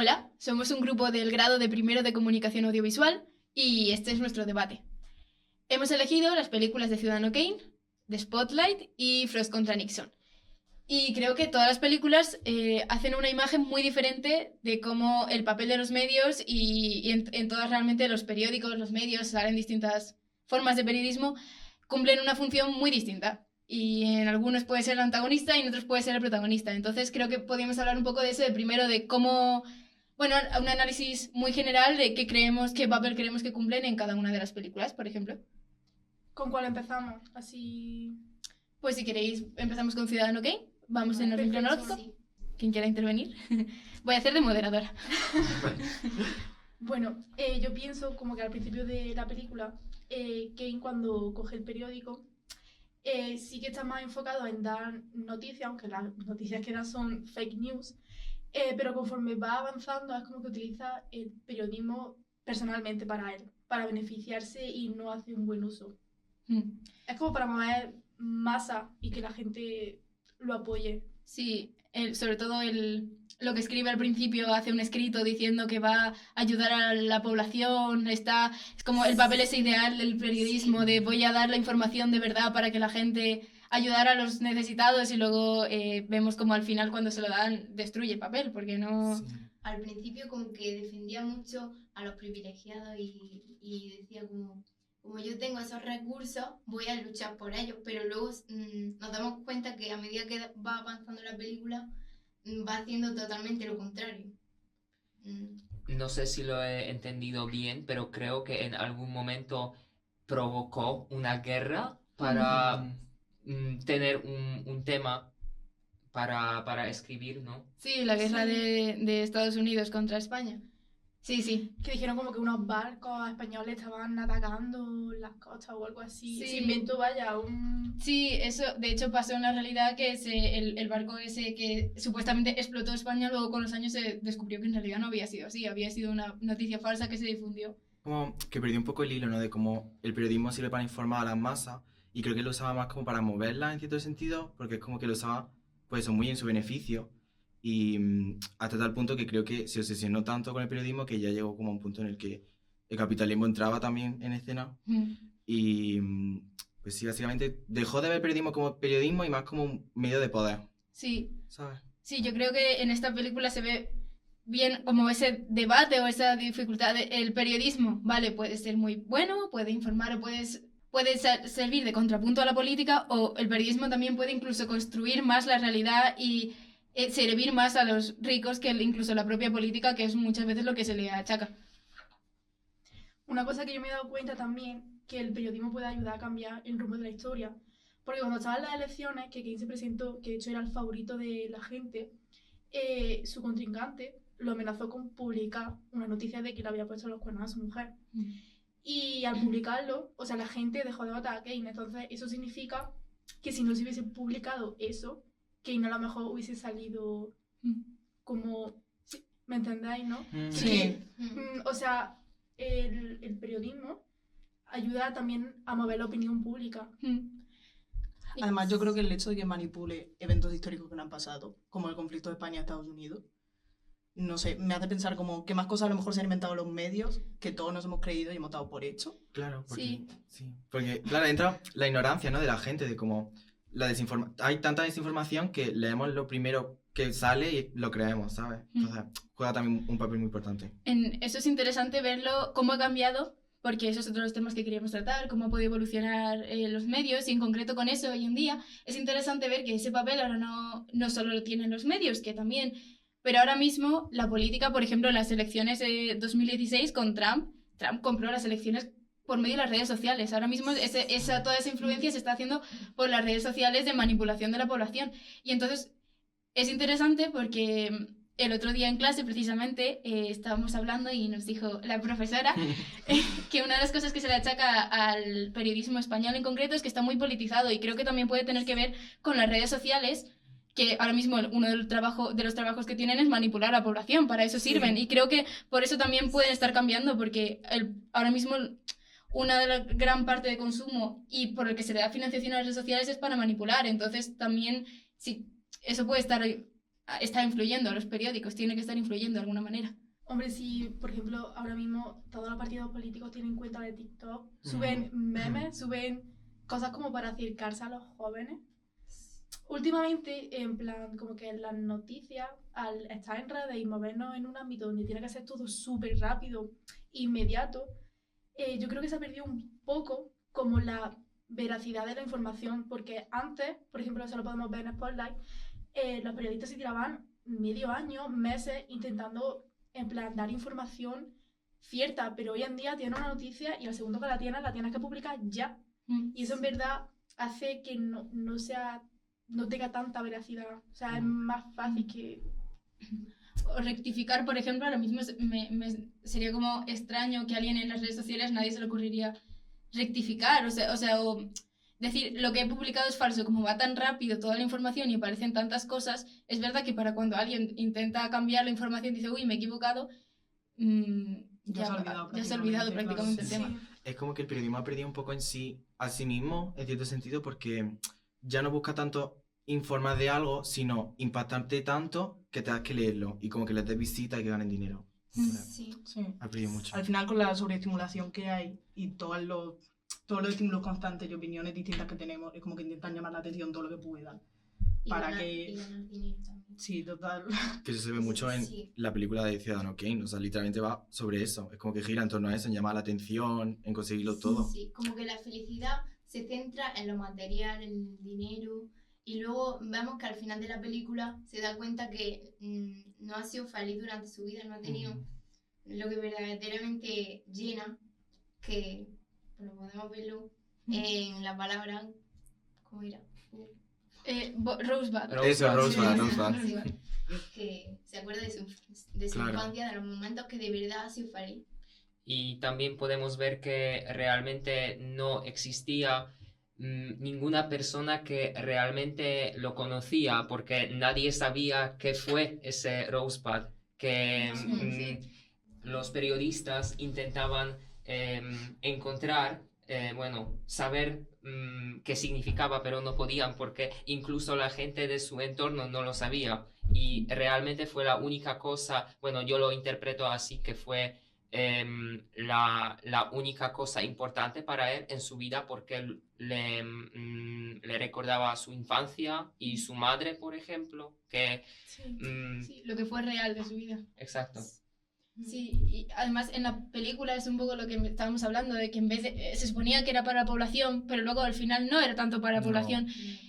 Hola, somos un grupo del grado de primero de Comunicación Audiovisual y este es nuestro debate. Hemos elegido las películas de Ciudadano Kane, de Spotlight y Frost contra Nixon. Y creo que todas las películas hacen una imagen muy diferente de cómo el papel de los medios y en todas realmente los periódicos, los medios, salen distintas formas de periodismo, cumplen una función muy distinta. Y en algunos puede ser el antagonista y en otros puede ser el protagonista. Entonces creo que podríamos hablar un poco de eso, de primero de cómo, bueno, un análisis muy general de qué creemos, qué papel creemos que cumplen en cada una de las películas, por ejemplo. ¿Con cuál empezamos? Así... Pues si queréis, empezamos con Ciudadano Kane. Vamos en orden Perfecto, cronológico. sí. ¿Quién quiera intervenir? Voy a hacer de moderadora. Bueno, yo pienso como que al principio de la película, Kane cuando coge el periódico, sí que está más enfocado en dar noticias, aunque las noticias que da son fake news, pero conforme va avanzando es como que utiliza el periodismo personalmente para él, para beneficiarse y no hace un buen uso. Es como para mover masa y que la gente lo apoye. Sí, sobre todo lo que escribe al principio, hace un escrito diciendo que va a ayudar a la población, es como el papel ese ideal del periodismo, de voy a dar la información de verdad para que la gente ayudar a los necesitados y luego vemos como al final cuando se lo dan destruye el papel, porque no... Sí. Al principio como que defendía mucho a los privilegiados y decía como yo tengo esos recursos, voy a luchar por ellos, pero luego nos damos cuenta que a medida que va avanzando la película, va haciendo totalmente lo contrario. No sé si lo he entendido bien, pero creo que en algún momento provocó una guerra para tener un tema para escribir, ¿no? Sí, la guerra Sí. de Estados Unidos contra España. Sí, sí. Que dijeron como que unos barcos españoles estaban atacando las costas o algo así. Sí. Se inventó, vaya, un... Sí, eso de hecho pasó en la realidad que el barco ese que supuestamente explotó España, luego con los años se descubrió que en realidad no había sido así, había sido una noticia falsa que se difundió. Como que perdió un poco el hilo, ¿no? De cómo el periodismo sirve para informar a las masas y creo que lo usaba más como para moverlas en cierto sentido, porque es como que lo usaba pues eso, muy en su beneficio y hasta tal punto que creo que se obsesionó tanto con el periodismo que ya llegó como a un punto en el que el capitalismo entraba también en escena y pues sí, básicamente dejó de ver periodismo como periodismo y más como un medio de poder, Sí, ¿sabes? sí, yo creo que en esta película se ve bien como ese debate o esa dificultad. El periodismo, vale, puede ser muy bueno, puede informar o puede servir de contrapunto a la política, o el periodismo también puede incluso construir más la realidad y servir más a los ricos que incluso la propia política, que es muchas veces lo que se le achaca. Una cosa que yo me he dado cuenta también, que el periodismo puede ayudar a cambiar el rumbo de la historia. Porque cuando estaban las elecciones, que Kane se presentó, que de hecho era el favorito de la gente, su contrincante lo amenazó con publicar una noticia de que le había puesto los cuernos a su mujer. Y al publicarlo, o sea, la gente dejó de votar a Kane. Entonces, eso significa que si no se hubiese publicado eso, Kane a lo mejor hubiese salido como... sí, ¿me entendéis, no? Sí. O sea, el periodismo ayuda también a mover la opinión pública. Además, yo creo que el hecho de que manipule eventos históricos que no han pasado, como el conflicto de España-Estados Unidos, no sé, me hace pensar como que más cosas a lo mejor se han inventado los medios que todos nos hemos creído y hemos dado por hecho. Claro, porque, Sí. Porque claro, entra la ignorancia, ¿no? De la gente, de cómo hay tanta desinformación que leemos lo primero que sale y lo creemos, ¿sabes? Entonces juega también un papel muy importante. Eso es interesante verlo, cómo ha cambiado, porque esos son otros los temas que queríamos tratar, cómo ha podido evolucionar los medios, y en concreto con eso hoy en día es interesante ver que ese papel ahora no solo lo tienen los medios, que también, pero ahora mismo la política, por ejemplo, las elecciones de 2016 con Trump compró las elecciones por medio de las redes sociales. Ahora mismo toda esa influencia se está haciendo por las redes sociales de manipulación de la población. Y entonces es interesante porque el otro día en clase precisamente estábamos hablando y nos dijo la profesora que una de las cosas que se le achaca al periodismo español en concreto es que está muy politizado, y creo que también puede tener que ver con las redes sociales, que ahora mismo uno de los trabajos que tienen es manipular a la población, para eso sirven, y creo que por eso también pueden estar cambiando, porque ahora mismo una de la gran parte de consumo y por el que se le da financiación a las redes sociales es para manipular. Entonces también sí, eso puede estar está influyendo, los periódicos tienen que estar influyendo de alguna manera. Hombre, si, por ejemplo, ahora mismo todos los partidos políticos tienen cuenta de TikTok, suben memes, suben cosas como para acercarse a los jóvenes. Últimamente, en plan, como que las noticias, al estar en redes y movernos en un ámbito donde tiene que ser todo súper rápido, inmediato, yo creo que se ha perdido un poco como la veracidad de la información, porque antes, por ejemplo, eso lo podemos ver en Spotlight, los periodistas se tiraban medio año, meses, intentando, en plan, dar información cierta, pero hoy en día tienes una noticia y al segundo que la tienes que publicar ya. Y eso en verdad hace que no tenga tanta veracidad. O sea, es más fácil que... O rectificar, por ejemplo, ahora mismo sería como extraño que a alguien en las redes sociales nadie se le ocurriría rectificar, o decir, lo que he publicado es falso, como va tan rápido toda la información y aparecen tantas cosas, es verdad que para cuando alguien intenta cambiar la información dice, uy, me he equivocado, ya se ha olvidado prácticamente el tema. Sí. Es como que el periodismo ha perdido un poco en sí, a sí mismo, en cierto sentido, porque ya no busca tanto informar de algo, sino impactarte tanto que tengas que leerlo y como que les des visita y que ganen dinero. Sí. Sí. Ha perdido mucho. Al final, con la sobreestimulación que hay y todos los estímulos constantes y opiniones distintas que tenemos, es como que intentan llamar la atención todo lo que puedan. Para que... Y ganar dinero también. Sí, total. Que eso se ve mucho en Sí. la película de Ciudadano Kane, o sea, literalmente va sobre eso. Es como que gira en torno a eso, en llamar la atención, en conseguirlo todo. Sí, como que la felicidad se centra en lo material, en el dinero, y luego vemos que al final de la película se da cuenta que no ha sido feliz durante su vida, no ha tenido lo que verdaderamente llena, que bueno, podemos verlo en la palabra, ¿cómo era? Rosebud. Eso, Rosebud, Sí. Rosebud. Que se acuerda de su Claro. infancia, de los momentos que de verdad ha sido feliz. Y también podemos ver que realmente no existía ninguna persona que realmente lo conocía, porque nadie sabía qué fue ese Rosebud, que los periodistas intentaban encontrar, saber qué significaba, pero no podían, porque incluso la gente de su entorno no lo sabía. Y realmente fue la única cosa, bueno, yo lo interpreto así, que fue la única cosa importante para él en su vida, porque le recordaba su infancia y su madre, por ejemplo, que... Sí, lo que fue real de su vida. Exacto. Sí, y además en la película es un poco lo que estábamos hablando, de que en vez de... se suponía que era para la población, pero luego al final no era tanto para la población.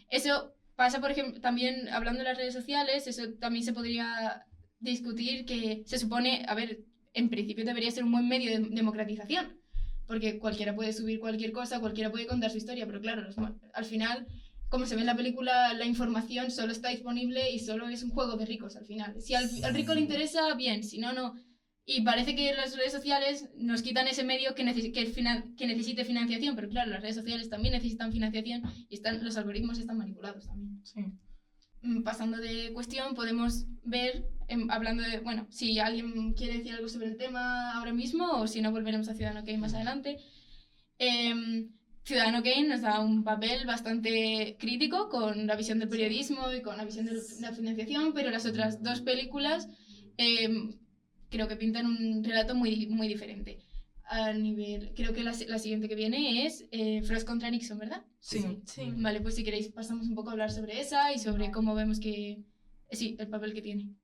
Eso pasa, por ejemplo, también hablando de las redes sociales, eso también se podría discutir, que se supone, a ver, en principio debería ser un buen medio de democratización, porque cualquiera puede subir cualquier cosa, cualquiera puede contar su historia, pero claro, al final, como se ve en la película, la información solo está disponible y solo es un juego de ricos al final. Si al rico le interesa, bien, si no, no. Y parece que las redes sociales nos quitan ese medio que necesite financiación, pero claro, las redes sociales también necesitan financiación y los algoritmos están manipulados también. Sí. Pasando de cuestión, podemos ver, hablando de, bueno, si alguien quiere decir algo sobre el tema ahora mismo o si no, volveremos a Ciudadano Kane más adelante. Ciudadano Kane nos da un papel bastante crítico con la visión del periodismo y con la visión de la financiación, pero las otras dos películas creo que pintan un relato muy, muy diferente. A nivel, creo que la siguiente que viene es Frost contra Nixon, ¿verdad? Sí. Vale, pues si queréis pasamos un poco a hablar sobre esa y sobre cómo vemos que... sí, el papel que tiene.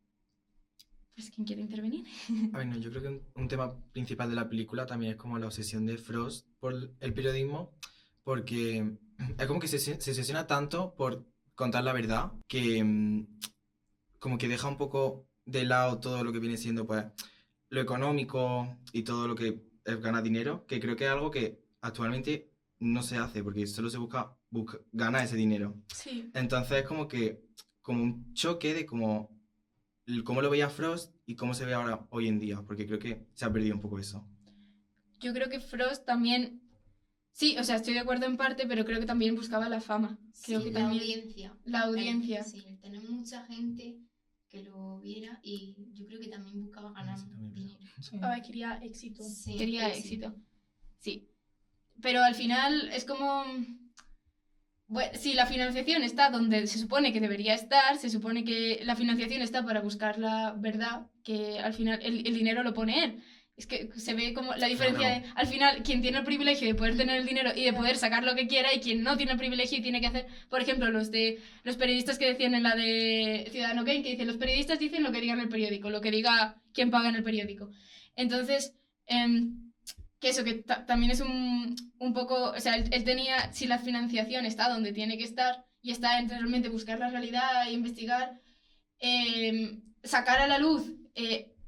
Pues, ¿quién quiere intervenir? A ver, no, yo creo que un tema principal de la película también es como la obsesión de Frost por el periodismo, porque es como que se obsesiona tanto por contar la verdad que como que deja un poco de lado todo lo que viene siendo pues lo económico y todo lo que es ganar dinero, que creo que es algo que actualmente no se hace porque solo se busca ganar ese dinero. Sí. Entonces es como que como un choque de cómo lo veía Frost y cómo se ve ahora hoy en día, porque creo que se ha perdido un poco eso. Yo creo que Frost también... Sí, o sea, estoy de acuerdo en parte, pero creo que también buscaba la fama. Creo que la también... audiencia. La audiencia. Sí, tener mucha gente que lo viera y yo creo que también buscaba ganar dinero. Sí. A ver, quería éxito. Sí, Quería éxito. Sí. Pero al final es como... bueno, si la financiación está donde se supone que debería estar, se supone que la financiación está para buscar la verdad, que al final el dinero lo pone él. Es que se ve como la diferencia Claro. de, al final, quien tiene el privilegio de poder tener el dinero y de poder sacar lo que quiera y quien no tiene el privilegio y tiene que hacer, por ejemplo, los periodistas que decían en la de Ciudadano Kane, que dicen, los periodistas dicen lo que diga en el periódico, lo que diga quien paga en el periódico. Entonces, que eso, que también es un poco, o sea, él tenía, si la financiación está donde tiene que estar y está entre realmente buscar la realidad e investigar, sacar a la luz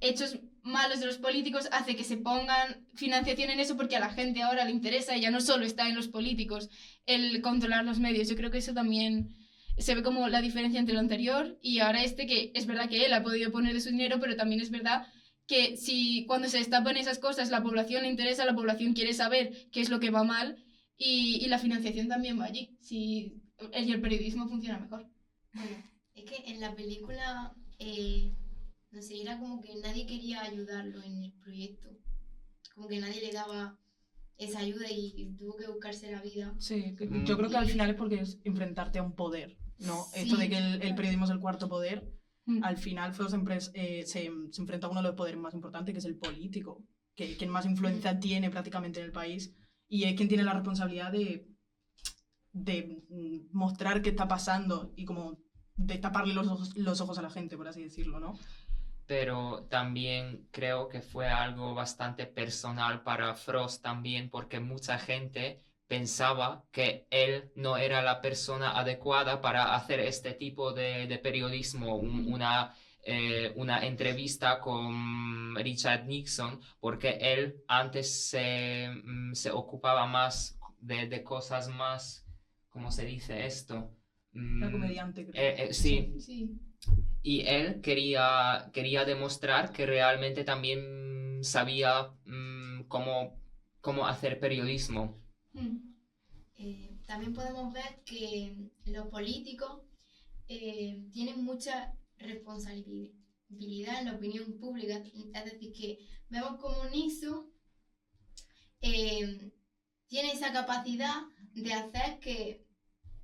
hechos malos de los políticos hace que se pongan financiación en eso porque a la gente ahora le interesa y ya no solo está en los políticos el controlar los medios. Yo creo que eso también se ve como la diferencia entre lo anterior y ahora que es verdad que él ha podido poner de su dinero, pero también es verdad que si cuando se destapan esas cosas la población le interesa, la población quiere saber qué es lo que va mal y la financiación también va allí, y el periodismo funciona mejor. Bueno, es que en la película, no sé, era como que nadie quería ayudarlo en el proyecto. Como que nadie le daba esa ayuda y tuvo que buscarse la vida. Sí, yo creo que al final es porque es enfrentarte a un poder, ¿no? Sí. Esto de que el periodismo es el cuarto poder, al final Frost se enfrenta a uno de los poderes más importantes, que es el político, que quien más influencia tiene prácticamente en el país y es quien tiene la responsabilidad de mostrar qué está pasando y como de taparle los ojos a la gente, por así decirlo, ¿no? Pero también creo que fue algo bastante personal para Frost también, porque mucha gente pensaba que él no era la persona adecuada para hacer este tipo de periodismo, una entrevista con Richard Nixon, porque él antes se ocupaba más de cosas más, ¿cómo se dice esto? Era comediante, creo. Sí. Sí. Y él quería demostrar que realmente también sabía cómo hacer periodismo. También podemos ver que los políticos tienen mucha responsabilidad en la opinión pública. Es decir, que vemos como Nixon tiene esa capacidad de hacer que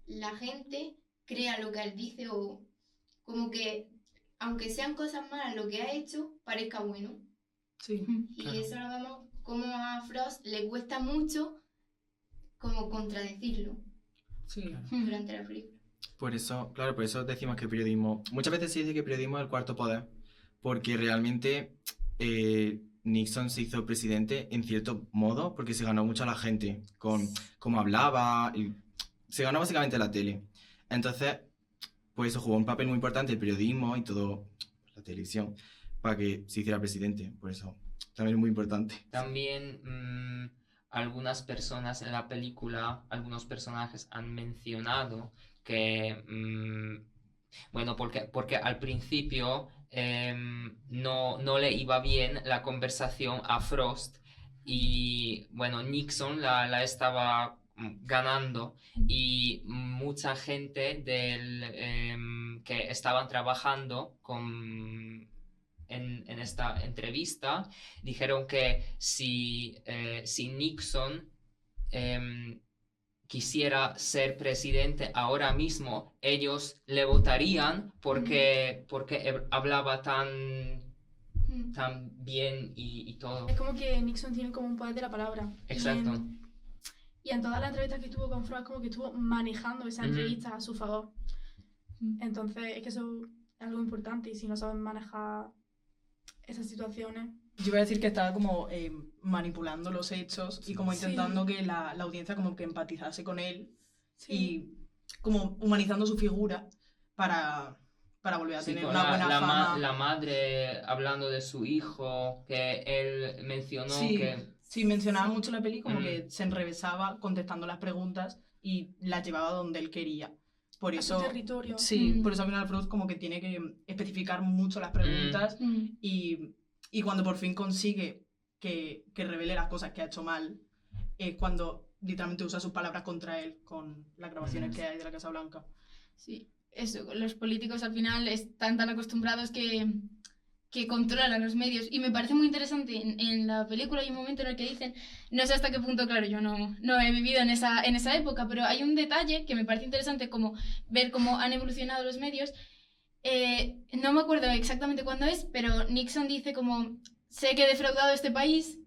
la gente crea lo que él dice o como que, aunque sean cosas malas, lo que ha hecho parezca bueno. Sí. Y Claro. eso lo vemos como a Frost le cuesta mucho como contradecirlo Sí. durante la película. Por eso decimos que el periodismo... Muchas veces se dice que el periodismo es el cuarto poder, porque realmente Nixon se hizo presidente en cierto modo, porque se ganó mucho a la gente, con cómo hablaba, se ganó básicamente la tele. Entonces, pues eso jugó un papel muy importante el periodismo y todo, la televisión, para que se hiciera presidente. Por eso también es muy importante. También algunas personas en la película, algunos personajes han mencionado que, bueno, porque al principio no le iba bien la conversación a Frost y, bueno, Nixon la estaba ganando y mucha gente que estaban trabajando en esta entrevista dijeron que si Nixon quisiera ser presidente ahora mismo, ellos le votarían porque hablaba tan bien y todo. Es como que Nixon tiene como un poder de la palabra. Exacto. Y en todas las entrevistas que tuvo con Frost, como que estuvo manejando esa entrevista a su favor. Entonces, es que eso es algo importante y si no saben manejar esas situaciones... Yo iba a decir que estaba como manipulando los hechos y como intentando que la audiencia como que empatizase con él y como humanizando su figura para volver a Sí, tener con una buena fama. la madre hablando de su hijo, que él mencionó que... Sí, mencionaba mucho la peli como que se enrevesaba contestando las preguntas y las llevaba donde él quería. Por a eso, su territorio. sí, por eso al final Frost como que tiene que especificar mucho las preguntas y cuando por fin consigue que revele las cosas que ha hecho mal, es cuando literalmente usa sus palabras contra él con las grabaciones que hay de la Casa Blanca. Sí, eso, los políticos al final están tan acostumbrados que que controlan los medios. Y me parece muy interesante, en la película hay un momento en el que dicen, no sé hasta qué punto, claro, yo no he vivido en esa época, pero hay un detalle que me parece interesante, como ver cómo han evolucionado los medios. No me acuerdo exactamente cuándo es, pero Nixon dice como, sé que he defraudado a este país,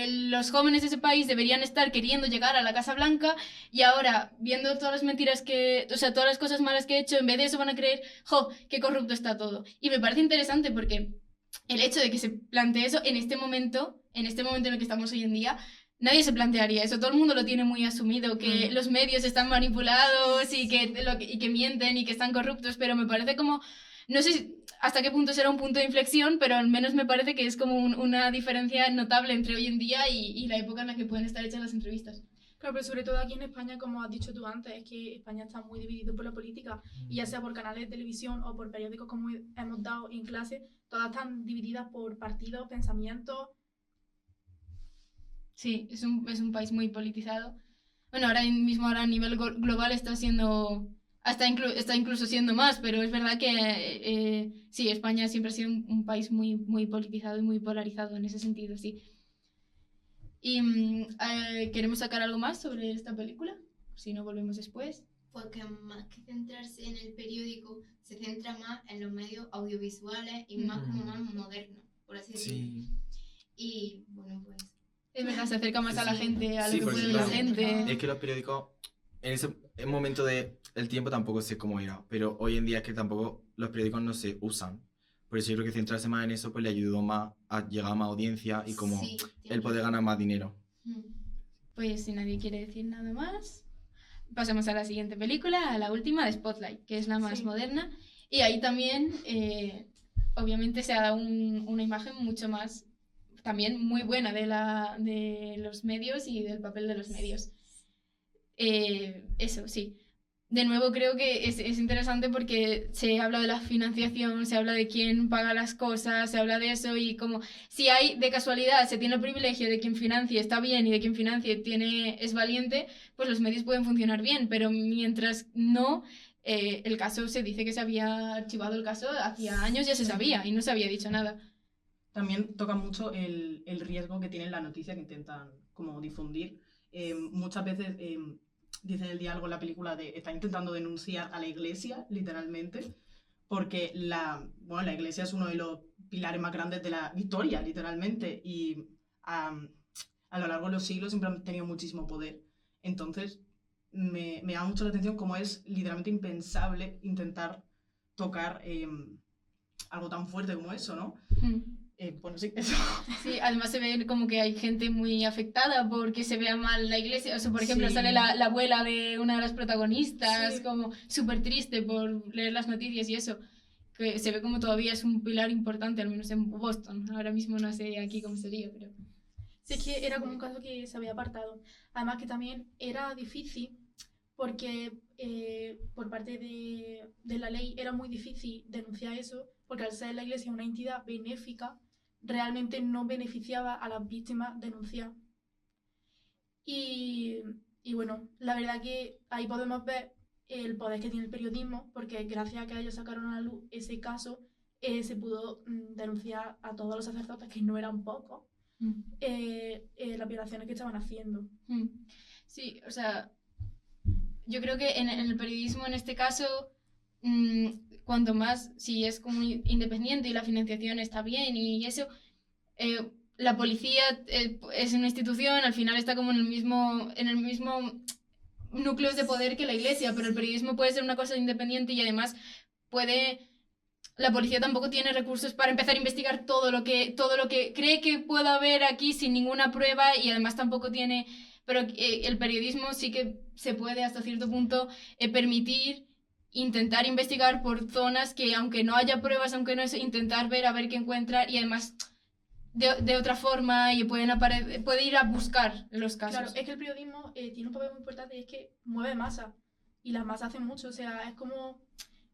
los jóvenes de ese país deberían estar queriendo llegar a la Casa Blanca y ahora, viendo todas las mentiras o sea, todas las cosas malas que he hecho, en vez de eso van a creer, ¡jo, qué corrupto está todo! Y me parece interesante porque el hecho de que se plantee eso en este momento en el que estamos hoy en día, nadie se plantearía eso. Todo el mundo lo tiene muy asumido, que los medios están manipulados y que mienten y que están corruptos, pero me parece como, no sé hasta qué punto será un punto de inflexión, pero al menos me parece que es como una diferencia notable entre hoy en día y la época en la que pueden estar hechas las entrevistas. Claro, pero sobre todo aquí en España, como has dicho tú antes, es que España está muy dividido por la política, y ya sea por canales de televisión o por periódicos como hemos dado en clase, todas están divididas por partidos, pensamientos. Sí, es un país muy politizado. Bueno, ahora mismo a nivel global está siendo, está incluso siendo más, pero es verdad que sí, España siempre ha sido un país muy, muy politizado y muy polarizado en ese sentido, sí. Y ¿queremos sacar algo más sobre esta película? Si no, volvemos después. Porque más que centrarse en el periódico, se centra más en los medios audiovisuales y más como más modernos, por así decirlo. Sí. Y bueno, pues... Es verdad, se acerca más a la gente, a lo Sí, que porque puede la claro, gente. es que los periódicos, en ese momento del tiempo tampoco sé cómo era, pero hoy en día es que tampoco los periódicos no se usan. Por eso yo creo que centrarse más en eso pues le ayudó más a llegar a más audiencia y como Sí, él poder ganar más dinero. Pues si nadie quiere decir nada más, pasamos a la siguiente película, a la última de Spotlight, que es la más moderna. Y ahí también, obviamente, se ha dado una imagen mucho más, también muy buena de los medios y del papel de los medios. Eso, sí. De nuevo creo que es interesante porque se habla de la financiación, se habla de quién paga las cosas, se habla de eso y como si hay de casualidad se tiene el privilegio de quien financie está bien y de quien financie es valiente, pues los medios pueden funcionar bien, pero mientras no, el caso se dice que se había archivado el caso hacía años, ya se sabía y no se había dicho nada. También toca mucho el riesgo que tiene la noticia que intentan como difundir. Muchas veces dicen el diálogo en la película de está intentando denunciar a la iglesia, literalmente, porque la iglesia es uno de los pilares más grandes de la historia, literalmente, y a lo largo de los siglos siempre han tenido muchísimo poder. Entonces, me llama mucho la atención cómo es literalmente impensable intentar tocar algo tan fuerte como eso, ¿no? Bueno, sí, eso. Sí, además se ve como que hay gente muy afectada porque se vea mal la iglesia. O sea, por ejemplo, Sí. sale la abuela de una de las protagonistas, Sí. como súper triste por leer las noticias y eso. Que se ve como todavía es un pilar importante, al menos en Boston. Ahora mismo no sé aquí cómo sería, pero... Sí, es que era como un caso que se había apartado. Además que también era difícil porque por parte de la ley era muy difícil denunciar eso, porque al ser la iglesia una entidad benéfica, realmente no beneficiaba a las víctimas denunciar. Y bueno, la verdad que ahí podemos ver el poder que tiene el periodismo, porque gracias a que ellos sacaron a la luz ese caso, se pudo denunciar a todos los sacerdotes, que no eran pocos, las violaciones que estaban haciendo. Sí, o sea, yo creo que en el periodismo en este caso, cuanto más, si es como independiente y la financiación está bien y eso, la policía es una institución, al final está como en el mismo núcleos de poder que la iglesia, pero el periodismo puede ser una cosa independiente y además la policía tampoco tiene recursos para empezar a investigar todo lo que cree que pueda haber aquí sin ninguna prueba y además tampoco tiene, pero el periodismo sí que se puede hasta cierto punto permitir intentar investigar por zonas que aunque no haya pruebas, aunque no es intentar ver a ver qué encuentra y además de otra forma y puede ir a buscar los casos. Claro, es que el periodismo tiene un papel muy importante y es que mueve masa y las masas hacen mucho, o sea, es como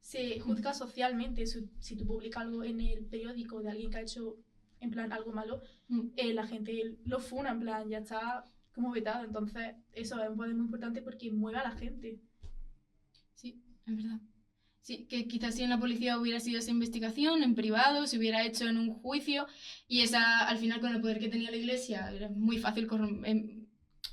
se juzga socialmente. Si tú publicas algo en el periódico de alguien que ha hecho en plan algo malo, la gente lo funa, en plan ya está como vetado, entonces eso es un poder muy importante porque mueve a la gente. Sí, es verdad. Sí, que quizás si en la policía hubiera sido esa investigación, en privado, se hubiera hecho en un juicio, y esa, al final, con el poder que tenía la Iglesia, era muy fácil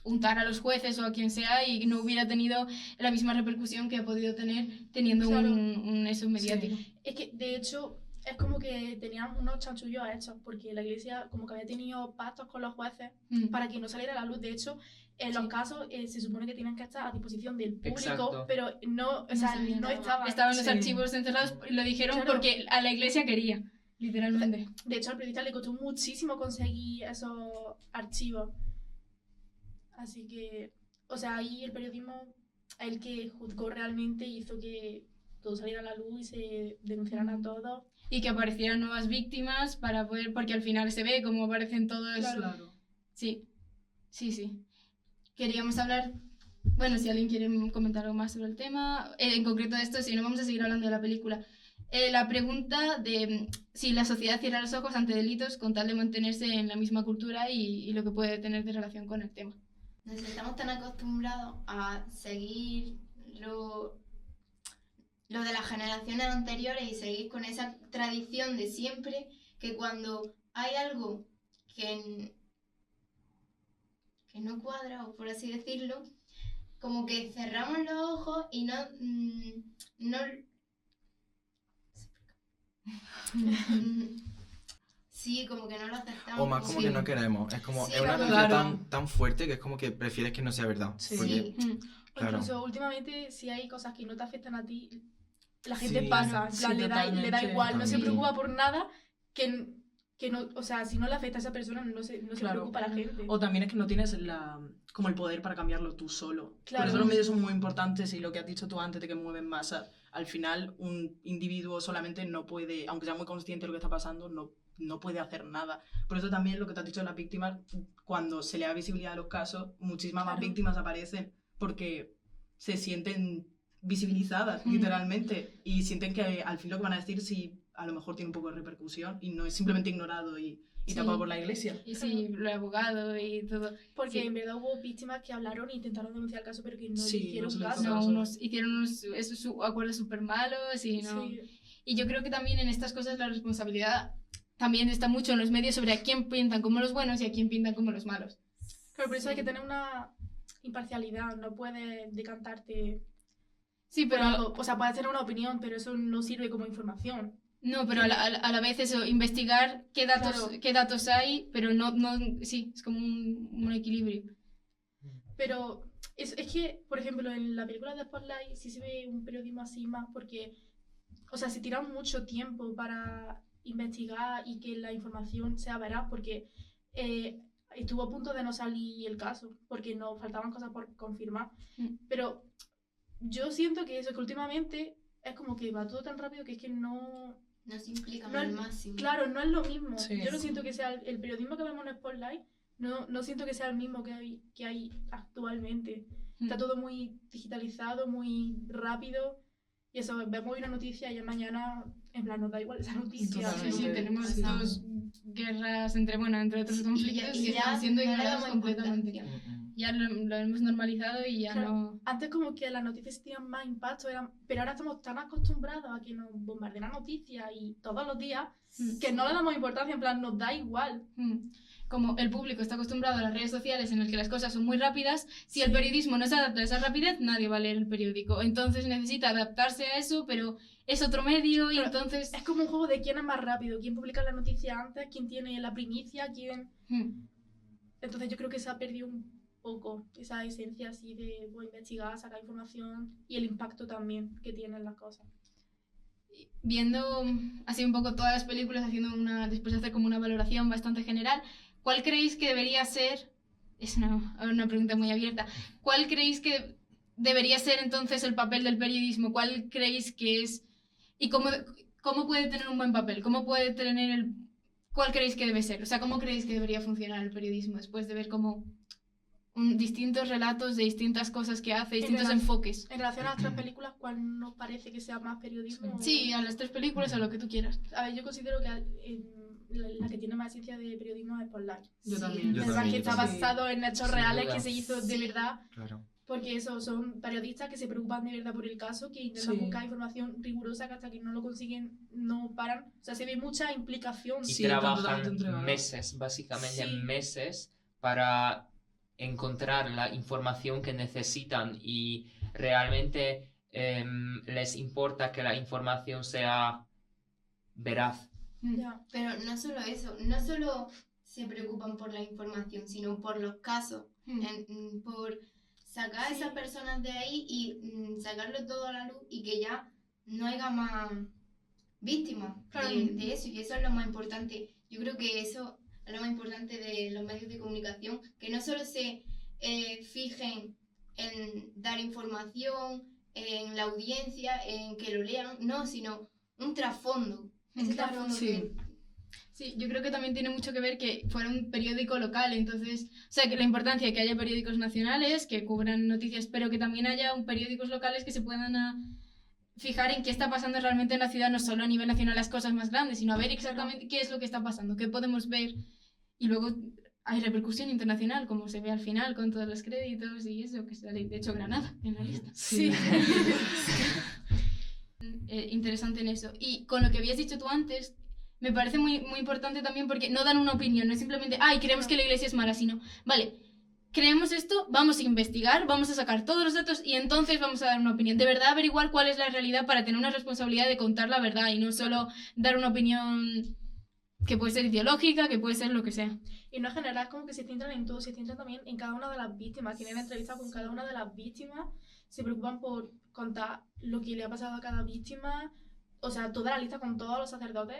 untar a los jueces o a quien sea, y no hubiera tenido la misma repercusión que ha podido tener teniendo Claro. un eso mediático. Es que, de hecho, es como que tenían unos chanchullos hechos, porque la iglesia como que había tenido pactos con los jueces Mm. para que no saliera a la luz. De hecho, en los casos se supone que tienen que estar a disposición del público, Exacto. pero no, o sea, sabía no nada. estaban. Estaban los Sí. archivos encerrados, y lo dijeron Claro. porque a la Iglesia quería, literalmente. De hecho, al periodista le costó muchísimo conseguir esos archivos. Así que, o sea, ahí el periodismo es el que juzgó realmente y hizo que todo saliera a la luz y se denunciaran a todos. Y que aparecieran nuevas víctimas para poder, porque al final se ve cómo aparecen todos. Claro. Sí, sí. Queríamos hablar, bueno, si alguien quiere comentar algo más sobre el tema, en concreto de esto, si no vamos a seguir hablando de la película. La pregunta de si la sociedad cierra los ojos ante delitos con tal de mantenerse en la misma cultura y lo que puede tener de relación con el tema. Nos estamos tan acostumbrados a seguir lo de las generaciones anteriores y seguir con esa tradición de siempre, que cuando hay algo que no cuadra, o por así decirlo, como que cerramos los ojos y no sí, como que no lo aceptamos. O más como que no queremos. Es como, Sí, es una claro. noticia Claro. tan fuerte que es como que prefieres que no sea verdad. Sí. Porque, Sí. O claro. incluso últimamente, si hay cosas que no te afectan a ti, la gente Sí. pasa, en Sí, plan, le da totalmente. igual, no se Totalmente. preocupa por nada que no, o sea, si no le afecta a esa persona, no se Claro. preocupa a la gente. O también es que no tienes como el poder para cambiarlo tú solo. Claro. Por eso los medios son muy importantes y lo que has dicho tú antes de que mueven masas. Al final, un individuo solamente no puede, aunque sea muy consciente de lo que está pasando, no puede hacer nada. Por eso también lo que te has dicho de las víctimas, cuando se le da visibilidad a los casos, muchísimas más Claro. víctimas aparecen porque se sienten visibilizadas, Mm. literalmente, y sienten que al fin lo que van a decir sí a lo mejor tiene un poco de repercusión y no es simplemente ignorado y Sí. tapado por la iglesia. Y sí, el abogado y todo. Porque Sí. en verdad hubo víctimas que hablaron e intentaron denunciar el caso, pero que no Sí, le hicieron no se le hizo caso. caso. No, hicieron esos acuerdos súper malos y no. Sí. Y yo creo que también en estas cosas la responsabilidad también está mucho en los medios sobre a quién pintan como los buenos y a quién pintan como los malos. Claro, por eso hay que tener una imparcialidad, no puedes decantarte Sí, por pero algo. O sea, puedes tener una opinión, pero eso no sirve como información. no, pero a la vez eso, investigar Claro. qué datos hay, pero no, sí, es como un equilibrio. Pero es que, por ejemplo, en la película de Spotlight sí se ve un periodismo así más porque, o sea, se tiran mucho tiempo para investigar y que la información sea veraz porque estuvo a punto de no salir el caso porque nos faltaban cosas por confirmar. Mm. Pero yo siento que eso, que últimamente es como que va todo tan rápido que es que no... Nos implican No al es- máximo. Claro, no es lo mismo. Sí. Yo no siento que sea el periodismo que vemos en Spotlight, no siento que sea el mismo que hay actualmente. Está todo muy digitalizado, muy rápido. Y eso, vemos una noticia y ya mañana, en plan, nos da igual esa noticia. Sí, Totalmente. sí, tenemos Sí. dos guerras entre otros conflictos y que ya están siendo no le ignorados damos completamente. importancia. Ya lo hemos normalizado y ya Claro. no... Antes como que las noticias tenían más impacto, pero ahora estamos tan acostumbrados a que nos bombardean noticias y todos los días Mm. que no le damos importancia, en plan, nos da igual. Como el público está acostumbrado a las redes sociales en las que las cosas son muy rápidas, si el periodismo no se adapta a esa rapidez, nadie va a leer el periódico. Entonces necesita adaptarse a eso, pero es otro medio y Pero entonces... Es como un juego de quién es más rápido, quién publica la noticia antes, quién tiene la primicia, quién... Mm. Entonces yo creo que se ha perdido un poco esa esencia así de investigar, sacar información y el impacto también que tienen las cosas. Viendo así un poco todas las películas, después de hacer como una valoración bastante general, ¿cuál creéis que debería ser? Es una pregunta muy abierta. ¿Cuál creéis que debería ser entonces el papel del periodismo? ¿Cuál creéis que es? ¿Y cómo puede tener un buen papel? ¿Cuál creéis que debe ser? O sea, ¿cómo creéis que debería funcionar el periodismo después de ver como distintos relatos de distintas cosas que hace, distintos relación- enfoques? En relación a las tres películas, ¿cuál nos parece que sea más periodismo? Sí, a las tres películas, a lo que tú quieras. A ver, yo considero que la que tiene más esencia de periodismo es Spotlight. Yo Sí. también. Yo Es verdad también, que yo está también. basado en hechos Sin reales duda. que se hizo de Sí. verdad. Claro. Porque eso, son periodistas que se preocupan de verdad por el caso, que intentan Sí. buscar información rigurosa, que hasta que no lo consiguen no paran. O sea, se ve mucha implicación. Y Sí, están trabajan totalmente entregados. meses, básicamente Sí. meses, para encontrar la información que necesitan y realmente les importa que la información sea veraz. Ya. Pero no solo eso, no solo se preocupan por la información, sino por los casos, por sacar a esas personas de ahí y sacarlo todo a la luz y que ya no haya más víctimas Claro. de eso, y eso es lo más importante. Yo creo que eso es lo más importante de los medios de comunicación, que no solo se fijen en dar información, en la audiencia, en que lo lean, no, sino un trasfondo. Ese Claro, trasfondo sí. que Sí, yo creo que también tiene mucho que ver que fuera un periódico local, entonces, o sea, que la importancia de que haya periódicos nacionales que cubran noticias, pero que también haya periódicos locales que se puedan fijar en qué está pasando realmente en la ciudad, no solo a nivel nacional las cosas más grandes, sino a ver exactamente qué es lo que está pasando, qué podemos ver, y luego hay repercusión internacional, como se ve al final con todos los créditos y eso, que sale, de hecho, Granada en la lista. Sí. Interesante en eso. Y con lo que habías dicho tú antes, me parece muy, muy importante también porque no dan una opinión, no es simplemente, ay, creemos que la iglesia es mala, sino, vale, creemos esto, vamos a investigar, vamos a sacar todos los datos y entonces vamos a dar una opinión. De verdad, averiguar cuál es la realidad para tener una responsabilidad de contar la verdad y no solo dar una opinión que puede ser ideológica, que puede ser lo que sea. Y no en general, como que se centran en todo, se centran también en cada una de las víctimas. Tienen entrevistas con cada una de las víctimas, se preocupan por contar lo que le ha pasado a cada víctima, o sea, toda la lista con todos los sacerdotes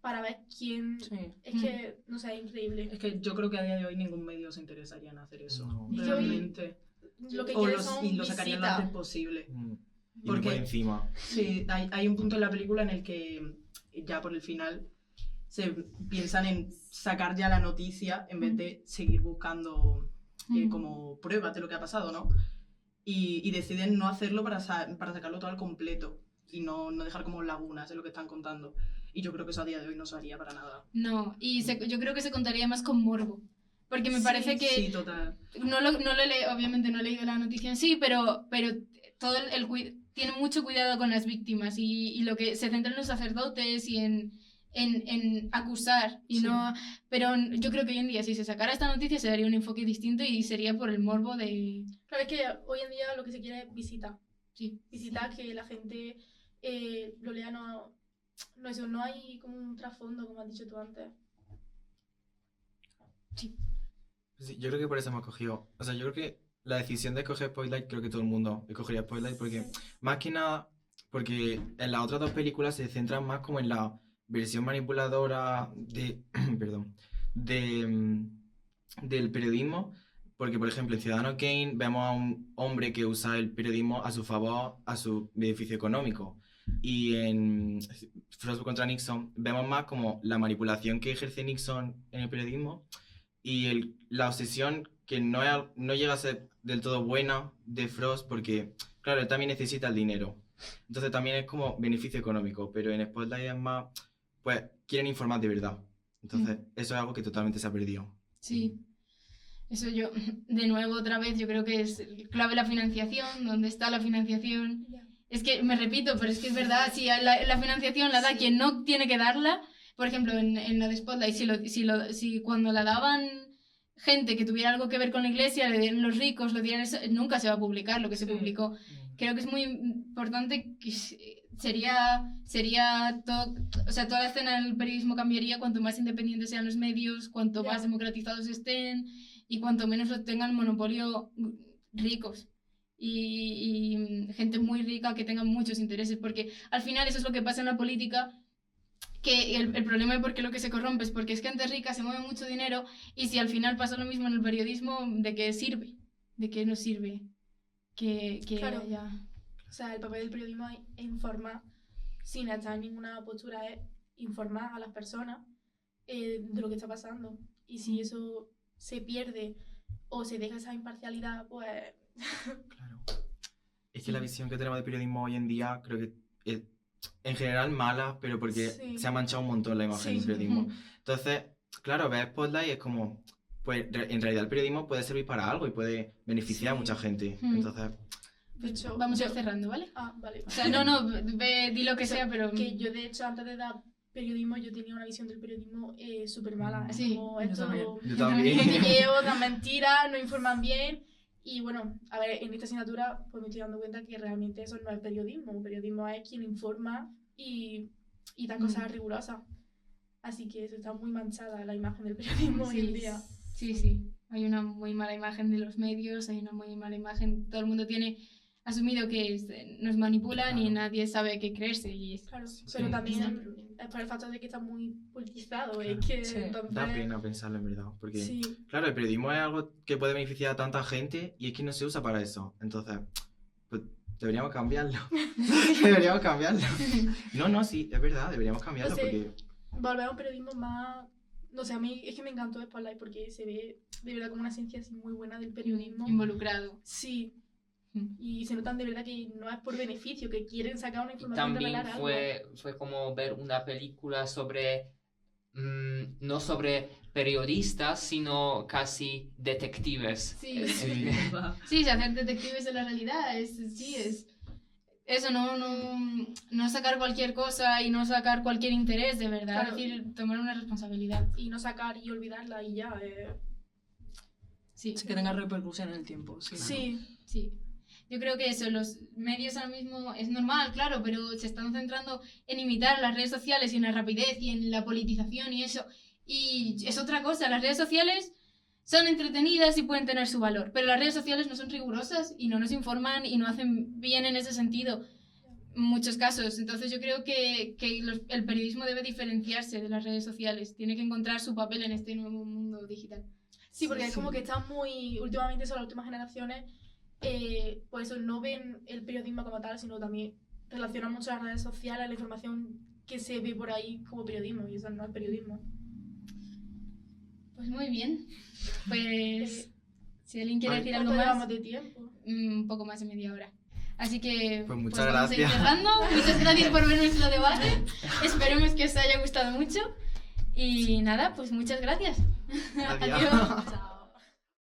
para ver quién... Sí. Es que, no sé, es increíble. Es que yo creo que a día de hoy ningún medio se interesaría en hacer eso. No. Y hoy- Realmente. Lo que O quieren los, son y lo sacarían lo visitas. antes posible. Y muy Porque- por encima. Sí, hay un punto en la película en el que ya por el final se piensan en sacar ya la noticia en vez de seguir buscando como pruebas de lo que ha pasado, ¿no? Y deciden no hacerlo para sacarlo todo al completo y no dejar como lagunas en lo que están contando. Y yo creo que eso a día de hoy no se haría para nada. No, y yo creo que se contaría más con morbo. Porque me parece que... Sí, total. No lo he leído, obviamente no he leído la noticia en sí, pero todo tiene mucho cuidado con las víctimas y lo que se centra en los sacerdotes y en acusar y Sí. no, pero yo creo que hoy en día si se sacara esta noticia se daría un enfoque distinto y sería por el morbo de... Claro, es que hoy en día lo que se quiere es visitar. Sí. Visitar, que la gente lo lea, no eso, no hay como un trasfondo, como has dicho tú antes. Sí, yo creo que por eso hemos cogido. O sea, yo creo que la decisión de coger Spotlight, creo que todo el mundo escogería Spotlight porque, más que nada, porque en las otras dos películas se centran más como en la versión manipuladora perdón, del periodismo. Porque, por ejemplo, en Ciudadano Kane vemos a un hombre que usa el periodismo a su favor, a su beneficio económico. Y en Frost contra Nixon vemos más como la manipulación que ejerce Nixon en el periodismo y la obsesión que no llega a ser del todo buena de Frost porque, claro, él también necesita el dinero. Entonces también es como beneficio económico, pero en Spotlight es más, pues, quieren informar de verdad. Entonces, eso es algo que totalmente se ha perdido. Sí. Eso yo, de nuevo, otra vez, yo creo que es clave la financiación, ¿dónde está la financiación? Es que, me repito, pero es que es verdad, si la financiación la da Sí. quien no tiene que darla, por ejemplo, en la de Spotlight, si cuando la daban gente que tuviera algo que ver con la iglesia, le dieran los ricos, lo dieran eso, nunca se va a publicar lo que se Sí. publicó. Creo que es muy importante que sería todo, o sea, toda la escena del periodismo cambiaría cuanto más independientes sean los medios, cuanto Ya. más democratizados estén y cuanto menos lo tengan monopolio ricos y gente muy rica que tenga muchos intereses, porque al final eso es lo que pasa en la política, que el problema de por qué lo que se corrompe es porque es gente rica, se mueve mucho dinero y si al final pasa lo mismo en el periodismo, ¿de qué sirve? ¿De qué nos sirve? Que Claro. haya... O sea, el papel del periodismo es informar, sin estar en ninguna postura, es informar a las personas de lo que está pasando. Y si eso se pierde o se deja esa imparcialidad, pues... Claro. Es que la visión que tenemos de periodismo hoy en día creo que es en general mala, pero porque Sí. se ha manchado un montón la imagen Sí. del periodismo. Entonces, claro, ver Spotlight es como, pues en realidad el periodismo puede servir para algo y puede beneficiar a Sí. mucha gente. Mm. Entonces, De hecho, Vamos a ir yo- cerrando, ¿vale? Ah, vale. O sea, no, di lo que sea, pero... Que yo, de hecho, antes de dar periodismo, yo tenía una visión del periodismo súper mala. Es Sí, como yo esto, también. yo también. cotilleo, dan mentiras, no informan bien. Y bueno, a ver, en esta asignatura pues me estoy dando cuenta que realmente eso no es periodismo. El periodismo es quien informa y da cosas rigurosas. Así que eso está muy manchada la imagen del periodismo hoy en día. Sí. Hay una muy mala imagen de los medios, hay una muy mala imagen. Todo el mundo tiene asumido que nos manipulan y Claro. nadie sabe qué creerse. Y Claro, Sí. pero Ese es el también problema. es por el factor de que está muy politizado. Claro. Es que Sí. entonces... Da pena pensarlo en verdad, porque Sí, claro, el periodismo es algo que puede beneficiar a tanta gente y es que no se usa para eso. Entonces, pues deberíamos cambiarlo. Deberíamos cambiarlo. No, sí, es verdad, deberíamos cambiarlo No sé. porque volver a un periodismo más... No sé, a mí es que me encantó Spotlight porque se ve de verdad como una esencia así muy buena del periodismo. involucrado. Sí. Mm. Y se notan de verdad que no es por beneficio, que quieren sacar una Y información, también revelar algo. fue como ver una película sobre, no sobre periodistas, sino casi detectives. Sí. sí, Sí, hacer detectives de la realidad, es eso, no sacar cualquier cosa y no sacar cualquier interés, de verdad. Claro. Es decir, tomar una responsabilidad. Y no sacar y olvidarla y ya. Sí. Sí, que tenga repercusión en el tiempo. Sí. Sí. Sí. Yo creo que eso, los medios ahora mismo es normal, claro, pero se están centrando en imitar las redes sociales y en la rapidez y en la politización y eso. Y es otra cosa, las redes sociales son entretenidas y pueden tener su valor, pero las redes sociales no son rigurosas y no nos informan y no hacen bien en ese sentido en muchos casos. Entonces yo creo que el periodismo debe diferenciarse de las redes sociales, tiene que encontrar su papel en este nuevo mundo digital. Sí, porque es como que están muy... Últimamente son las últimas generaciones, pues eso, no ven el periodismo como tal, sino también relacionan mucho las redes sociales, la información que se ve por ahí como periodismo, y eso no es periodismo. Pues muy bien. Pues si alguien quiere Vale. decir algo ¿Cuánto más, llevamos de tiempo? un poco más de media hora. Así que Pues muchas vamos a ir gracias. cerrando. Muchas gracias por ver nuestro debate. Esperemos que os haya gustado mucho. Y nada, pues muchas gracias. Adiós. Adiós. Chao.